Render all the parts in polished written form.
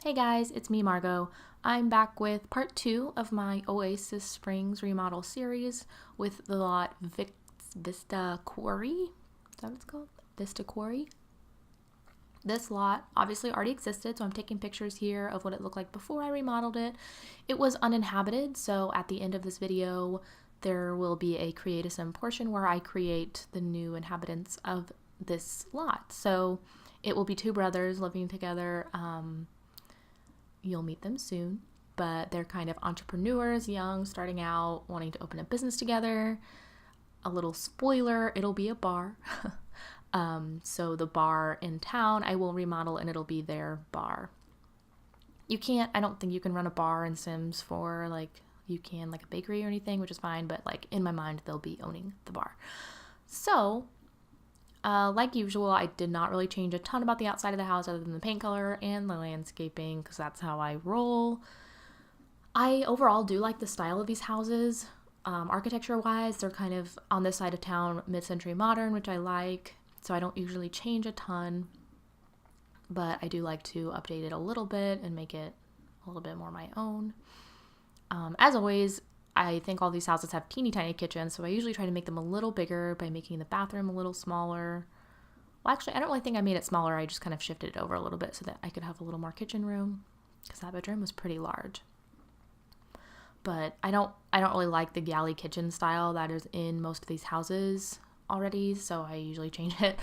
Hey guys, it's me, Margot. I'm back with part 2 of my Oasis Springs remodel series with the lot Vista Quarry. Is that what it's called? Vista Quarry. This lot obviously already existed, so I'm taking pictures here of what it looked like before I remodeled it. It was uninhabited, so at the end of this video, there will be a create a sim portion where I create the new inhabitants of this lot. So it will be two brothers living together. You'll meet them soon, but they're kind of entrepreneurs, young, starting out, wanting to open a business together. A little spoiler, it'll be a bar. So the bar in town, I will remodel and it'll be their bar. I don't think you can run a bar in Sims for you can like a bakery or anything, which is fine, but like in my mind, they'll be owning the bar. So like usual, I did not really change a ton about the outside of the house other than the paint color and the landscaping because that's how I roll. I overall do like the style of these houses. Architecture-wise, they're kind of on this side of town, mid-century modern, which I like, so I don't usually change a ton, but I do like to update it a little bit and make it a little bit more my own. As always, I think all these houses have teeny tiny kitchens, so I usually try to make them a little bigger by making the bathroom a little smaller. Well, actually, I don't really think I made it smaller. I just kind of shifted it over a little bit so that I could have a little more kitchen room because that bedroom was pretty large. But I don't really like the galley kitchen style that is in most of these houses already, so I usually change it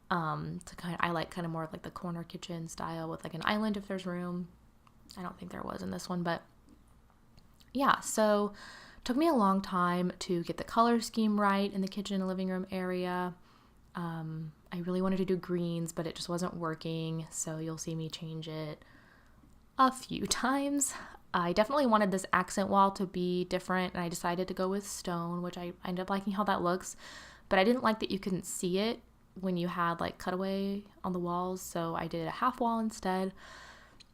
I like kind of more of like the corner kitchen style with like an island if there's room. I don't think there was in this one, but yeah, so it took me a long time to get the color scheme right in the kitchen and living room area. I really wanted to do greens, but it just wasn't working, so you'll see me change it a few times. I definitely wanted this accent wall to be different, and I decided to go with stone, which I ended up liking how that looks, but I didn't like that you couldn't see it when you had like cutaway on the walls, so I did a half wall instead.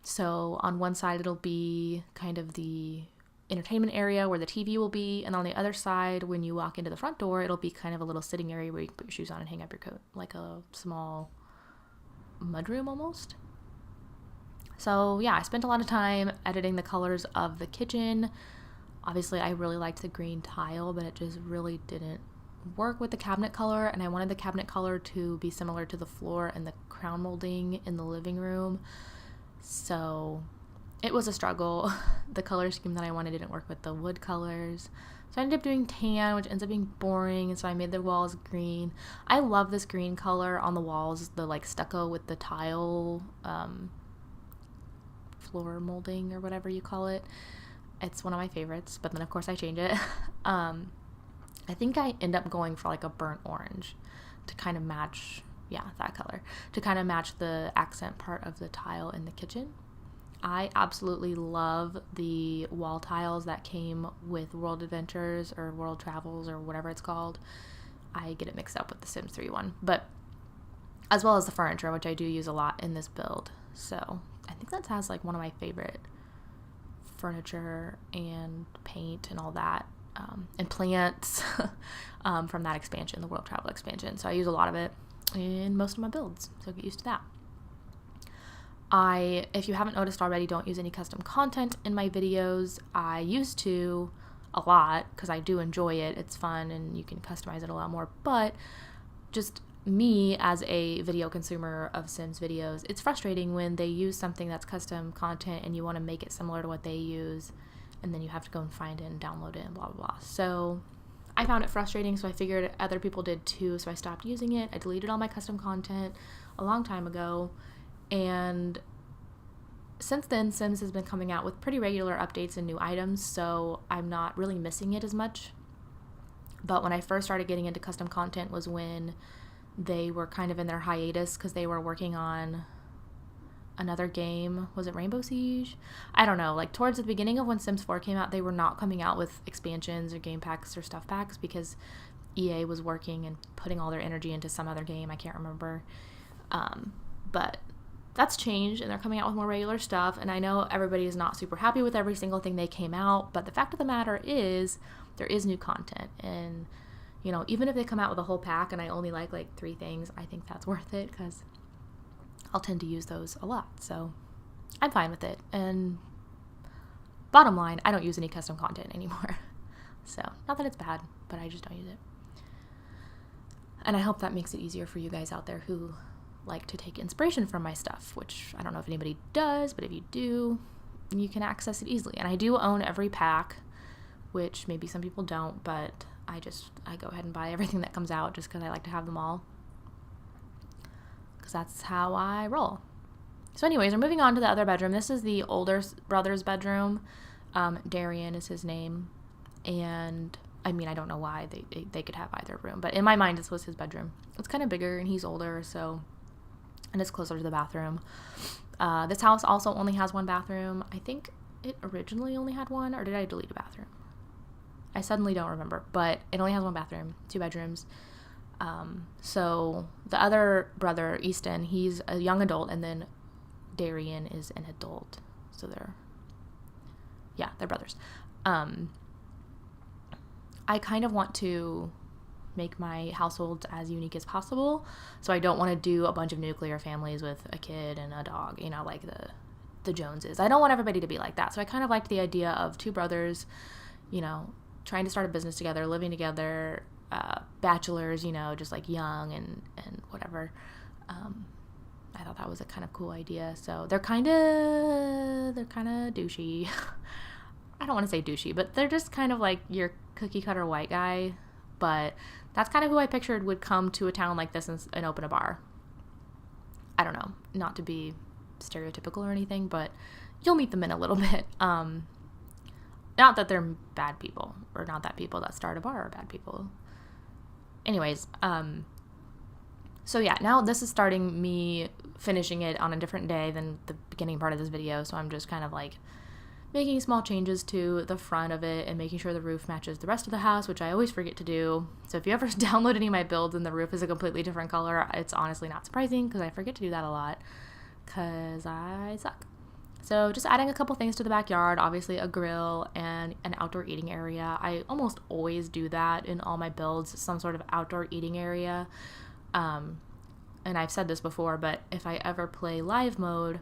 So on one side it'll be kind of the entertainment area where the TV will be, and on the other side when you walk into the front door it'll be kind of a little sitting area where you can put your shoes on and hang up your coat, like a small mudroom almost. So yeah, I spent a lot of time editing the colors of the kitchen. Obviously I really liked the green tile, but it just really didn't work with the cabinet color, and I wanted the cabinet color to be similar to the floor and the crown molding in the living room. So it was a struggle. The color scheme that I wanted didn't work with the wood colors. So I ended up doing tan, which ends up being boring, and so I made the walls green. I love this green color on the walls, the like stucco with the tile floor molding or whatever you call it. It's one of my favorites, but then of course I change it. I think I end up going for like a burnt orange to kind of match, that color, to kind of match the accent part of the tile in the kitchen. I absolutely love the wall tiles that came with World Adventures or World Travels or whatever it's called. I get it mixed up with the Sims 3 one, but as well as the furniture, which I do use a lot in this build. So I think that has like one of my favorite furniture and paint and all that, and plants from that expansion, the World Travel expansion. So I use a lot of it in most of my builds, so get used to that. If you haven't noticed already, don't use any custom content in my videos. I used to a lot because I do enjoy it. It's fun and you can customize it a lot more, but just me as a video consumer of Sims videos, it's frustrating when they use something that's custom content and you want to make it similar to what they use, and then you have to go and find it and download it and blah blah blah. So I found it frustrating, so I figured other people did too, so I stopped using it. I deleted all my custom content a long time ago, and since then Sims has been coming out with pretty regular updates and new items, so I'm not really missing it as much. But when I first started getting into custom content was when they were kind of in their hiatus because they were working on another game. Was it Rainbow Siege? I don't know. Like towards the beginning of when Sims 4 came out, they were not coming out with expansions or game packs or stuff packs because EA was working and putting all their energy into some other game. I can't remember. But that's changed and they're coming out with more regular stuff. And I know everybody is not super happy with every single thing they came out, but the fact of the matter is there is new content. And even if they come out with a whole pack and I only like 3 things, I think that's worth it because I'll tend to use those a lot. So I'm fine with it. And bottom line, I don't use any custom content anymore. So, not that it's bad, but I just don't use it. And I hope that makes it easier for you guys out there who like to take inspiration from my stuff, which I don't know if anybody does, but if you do, you can access it easily. And I do own every pack, which maybe some people don't, but I go ahead and buy everything that comes out just because I like to have them all. Because that's how I roll. So anyways, we're moving on to the other bedroom. This is the older brother's bedroom. Darian is his name. And I mean, I don't know why they could have either room, but in my mind, this was his bedroom. It's kind of bigger and he's older, so, and it's closer to the bathroom. This house also only has one bathroom. I think it originally only had one, or did I delete a bathroom? I suddenly don't remember, but it only has one bathroom, 2 bedrooms. So the other brother, Easton, he's a young adult, and then Darian is an adult. So they're brothers. I kind of want to make my household as unique as possible. So I don't want to do a bunch of nuclear families with a kid and a dog, you know, like the Joneses. I don't want everybody to be like that. So I kind of liked the idea of 2 brothers, you know, trying to start a business together, living together, bachelors, you know, just like young and whatever. I thought that was a kind of cool idea. So they're kind of douchey. I don't want to say douchey, but they're just kind of like your cookie cutter white guy. But that's kind of who I pictured would come to a town like this and open a bar. I don't know, not to be stereotypical or anything, but you'll meet them in a little bit. Not that they're bad people, or not that people that start a bar are bad people. Anyways, so yeah, now this is starting me finishing it on a different day than the beginning part of this video, so I'm just kind of like making small changes to the front of it and making sure the roof matches the rest of the house, which I always forget to do. So if you ever download any of my builds and the roof is a completely different color, it's honestly not surprising because I forget to do that a lot because I suck. So just adding a couple things to the backyard, obviously a grill and an outdoor eating area. I almost always do that in all my builds, some sort of outdoor eating area. And I've said this before, but if I ever play live mode,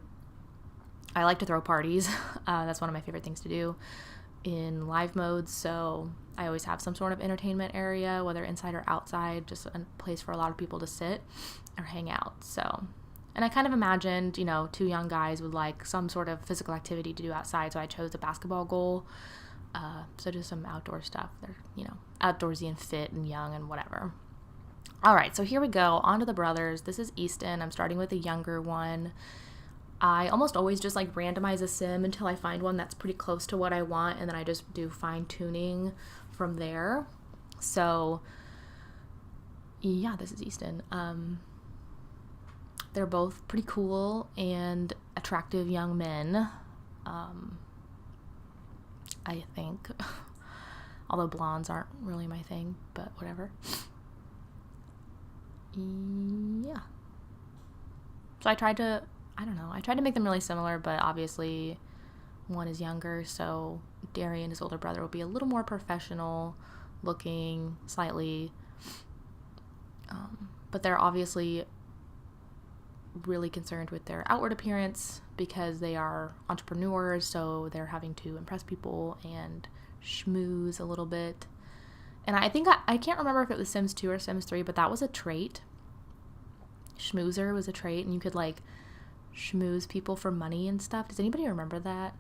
I like to throw parties. That's one of my favorite things to do in live mode. So I always have some sort of entertainment area, whether inside or outside, just a place for a lot of people to sit or hang out. So, and I kind of imagined, you know, 2 young guys with like some sort of physical activity to do outside. So I chose a basketball goal. So just some outdoor stuff. They're, you know, outdoorsy and fit and young and whatever. All right, so here we go. On to the brothers. This is Easton. I'm starting with the younger one. I almost always just like randomize a sim until I find one that's pretty close to what I want, and then I just do fine tuning from there. So yeah, this is Easton. They're both pretty cool and attractive young men. I think, although blondes aren't really my thing, but whatever. Yeah. So I tried to make them really similar, but obviously one is younger, so Darian, his older brother, will be a little more professional looking, slightly. But they're obviously really concerned with their outward appearance because they are entrepreneurs, so they're having to impress people and schmooze a little bit. And I think I can't remember if it was Sims 2 or Sims 3, but that was a trait. Schmoozer was a trait, and you could like schmooze people for money and stuff. Does anybody remember that?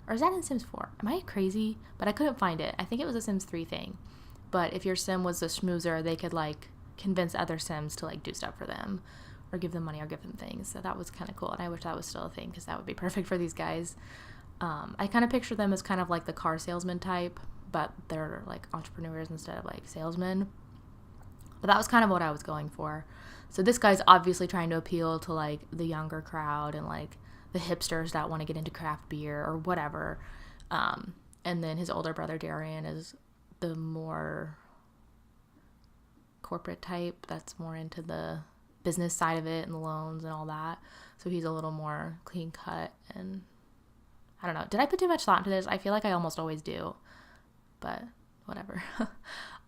Or is that in Sims 4? Am I crazy? But I couldn't find it. I think it was a Sims 3 thing. But if your sim was a schmoozer, they could like convince other Sims to like do stuff for them or give them money or give them things. So that was kind of cool. And I wish that was still a thing because that would be perfect for these guys. I kind of picture them as kind of like the car salesman type, but they're like entrepreneurs instead of like salesmen. But that was kind of what I was going for. So this guy's obviously trying to appeal to like the younger crowd and like the hipsters that want to get into craft beer or whatever. And then his older brother Darian is the more corporate type that's more into the business side of it and the loans and all that. So he's a little more clean cut, and I don't know. Did I put too much thought into this? I feel like I almost always do, but whatever.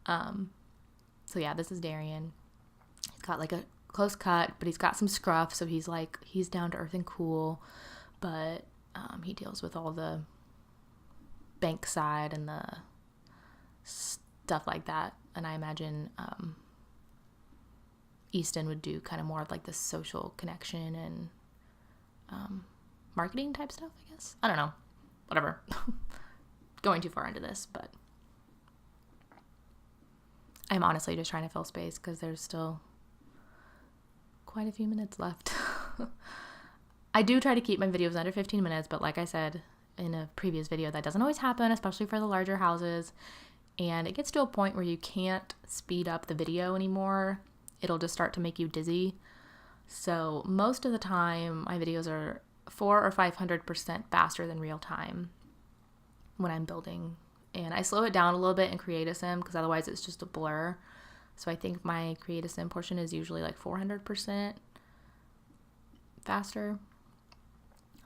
So yeah, this is Darian. He's got like a close cut, but he's got some scruff, so he's down to earth and cool. but he deals with all the bank side and the stuff like that. And I imagine Easton would do kind of more of like the social connection and marketing type stuff, I guess. I don't know. Whatever. Going too far into this, but I'm honestly just trying to fill space because there's still quite a few minutes left. I do try to keep my videos under 15 minutes, but like I said in a previous video, that doesn't always happen, especially for the larger houses. And it gets to a point where you can't speed up the video anymore. It'll just start to make you dizzy. So most of the time, my videos are 400 or 500% faster than real time when I'm building. And I slow it down a little bit in Create a Sim because otherwise it's just a blur. So I think my Create a Sim portion is usually like 400% faster.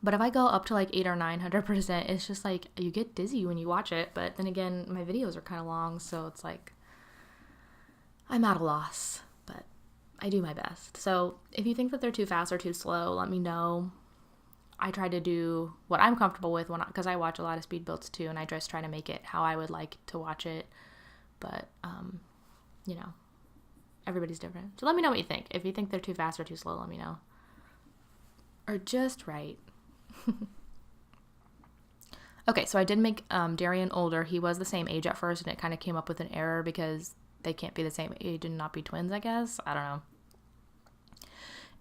But if I go up to like 800 or 900%, it's just like you get dizzy when you watch it. But then again, my videos are kind of long, so it's like I'm at a loss, but I do my best. So if you think that they're too fast or too slow, let me know. I try to do what I'm comfortable with because I watch a lot of speed builds too, and I just try to make it how I would like to watch it. But, you know, everybody's different. So let me know what you think. If you think they're too fast or too slow, let me know. Or just right. Okay, so I did make Darian older. He was the same age at first, and it kind of came up with an error because they can't be the same age and not be twins, I guess. I don't know.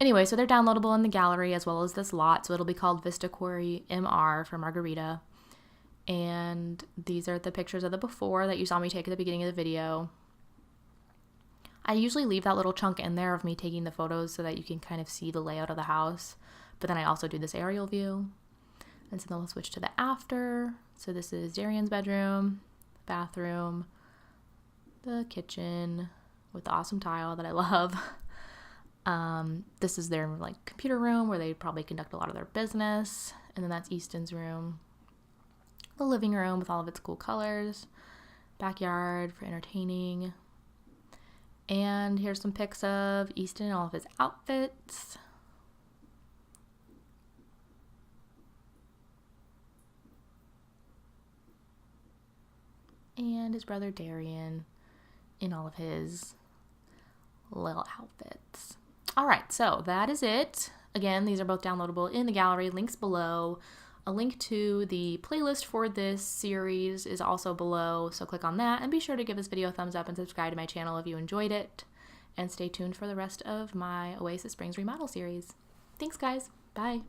Anyway, so they're downloadable in the gallery as well as this lot. So it'll be called Vista Quarry MR for Margarita. And these are the pictures of the before that you saw me take at the beginning of the video. I usually leave that little chunk in there of me taking the photos so that you can kind of see the layout of the house. But then I also do this aerial view. And so then we'll switch to the after. So this is Darian's bedroom, bathroom, the kitchen with the awesome tile that I love. This is their like computer room where they probably conduct a lot of their business. And then that's Easton's room. The living room with all of its cool colors. Backyard for entertaining. And here's some pics of Easton and all of his outfits. And his brother Darian in all of his little outfits. All right, so that is it. Again, these are both downloadable in the gallery. Links below. A link to the playlist for this series is also below, so click on that. And be sure to give this video a thumbs up and subscribe to my channel if you enjoyed it. And stay tuned for the rest of my Oasis Springs remodel series. Thanks, guys. Bye.